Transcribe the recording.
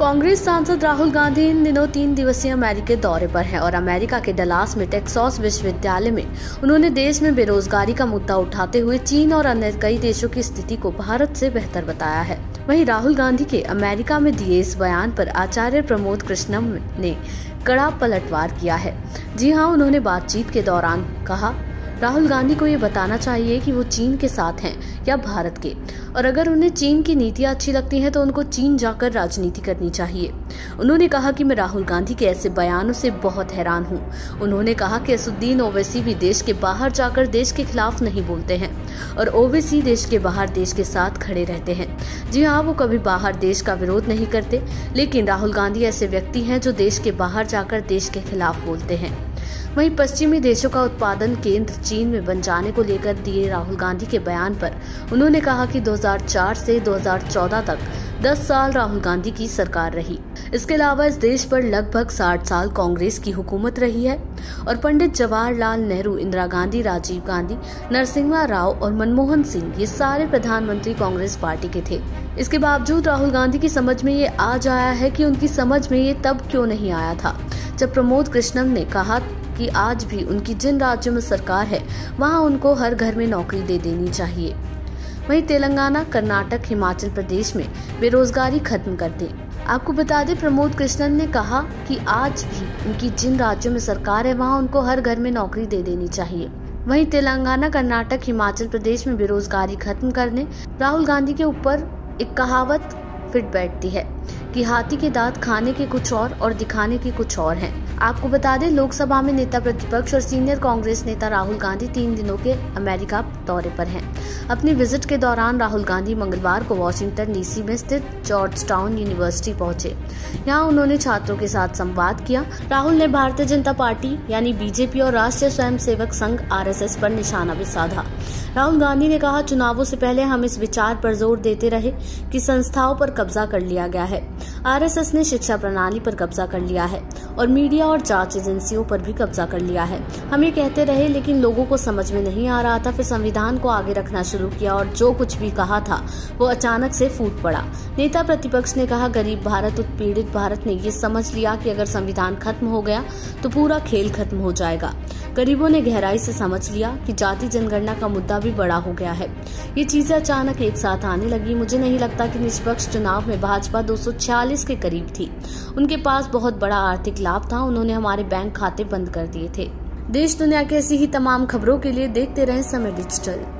कांग्रेस सांसद राहुल गांधी इन दिनों 3 दिवसीय अमेरिकी दौरे पर हैं और अमेरिका के डलास में टेक्सास विश्वविद्यालय में उन्होंने देश में बेरोजगारी का मुद्दा उठाते हुए चीन और अन्य कई देशों की स्थिति को भारत से बेहतर बताया है। वहीं राहुल गांधी के अमेरिका में दिए इस बयान पर आचार्य प्रमोद कृष्णम ने कड़ा पलटवार किया है। जी हां, उन्होंने बातचीत के दौरान कहा, राहुल गांधी को ये बताना चाहिए कि वो चीन के साथ हैं या भारत के, और अगर उन्हें चीन की नीतियां अच्छी लगती हैं तो उनको चीन जाकर राजनीति करनी चाहिए। उन्होंने कहा कि मैं राहुल गांधी के ऐसे बयानों से बहुत हैरान हूं। उन्होंने कहा कि असदुद्दीन ओवैसी भी देश के बाहर जाकर देश के खिलाफ नहीं बोलते हैं और ओवैसी देश के बाहर देश के साथ खड़े रहते हैं। जी हाँ, वो कभी बाहर देश का विरोध नहीं करते, लेकिन राहुल गांधी ऐसे व्यक्ति हैं जो देश के बाहर जाकर देश के खिलाफ बोलते हैं। वहीं पश्चिमी देशों का उत्पादन केंद्र चीन में बन जाने को लेकर दिए राहुल गांधी के बयान पर उन्होंने कहा कि 2004 से 2014 तक 10 साल राहुल गांधी की सरकार रही। इसके अलावा इस देश पर लगभग 60 साल कांग्रेस की हुकूमत रही है और पंडित जवाहरलाल नेहरू, इंदिरा गांधी, राजीव गांधी, नरसिम्हा राव और मनमोहन सिंह ये सारे प्रधानमंत्री कांग्रेस पार्टी के थे। इसके बावजूद राहुल गांधी की समझ में ये आज आया है कि उनकी समझ में ये तब क्यों नहीं आया था जब प्रमोद कृष्णम ने कहा कि आज भी उनकी जिन राज्यों में सरकार है वहां उनको हर घर में नौकरी दे देनी चाहिए। वहीं तेलंगाना, कर्नाटक, हिमाचल प्रदेश में बेरोजगारी खत्म कर दें। आपको बता दें, प्रमोद कृष्णन ने कहा कि आज भी उनकी जिन राज्यों में सरकार है वहां उनको हर घर में नौकरी दे देनी चाहिए। वहीं तेलंगाना, कर्नाटक, हिमाचल प्रदेश में बेरोजगारी खत्म करने राहुल गांधी के ऊपर एक कहावत फिट बैठती है कि हाथी के दांत खाने के कुछ और दिखाने के कुछ और हैं। आपको बता दें, लोकसभा में नेता प्रतिपक्ष और सीनियर कांग्रेस नेता राहुल गांधी 3 दिनों के अमेरिका दौरे पर हैं। अपनी विजिट के दौरान राहुल गांधी मंगलवार को वाशिंगटन डीसी में स्थित जॉर्ज टाउन यूनिवर्सिटी पहुंचे। यहां उन्होंने छात्रों के साथ संवाद किया। राहुल ने भारतीय जनता पार्टी यानी बीजेपी और राष्ट्रीय स्वयंसेवक संघ RSS पर निशाना भी साधा। राहुल गांधी ने कहा, चुनावों से पहले हम इस विचार पर जोर देते रहे कि संस्थाओं पर कब्जा कर लिया गया है। RSS ने शिक्षा प्रणाली पर कब्जा कर लिया है और मीडिया और जांच एजेंसियों पर भी कब्जा कर लिया है। हम ये कहते रहे, लेकिन लोगों को समझ में नहीं आ रहा था। फिर संविधान को आगे रखना शुरू किया और जो कुछ भी कहा था वो अचानक से फूट पड़ा। नेता प्रतिपक्ष ने कहा, गरीब भारत, उत्पीड़ित भारत ने ये समझ लिया कि अगर संविधान खत्म हो गया तो पूरा खेल खत्म हो जाएगा। गरीबों ने गहराई से समझ लिया कि जाति जनगणना का मुद्दा भी बड़ा हो गया है। ये चीजें अचानक एक साथ आने लगी। मुझे नहीं लगता कि निष्पक्ष चुनाव में भाजपा 246 के करीब थी। उनके पास बहुत बड़ा आर्थिक लाभ था। उन्होंने हमारे बैंक खाते बंद कर दिए थे। देश दुनिया की ऐसी ही तमाम खबरों के लिए देखते रहें समय डिजिटल।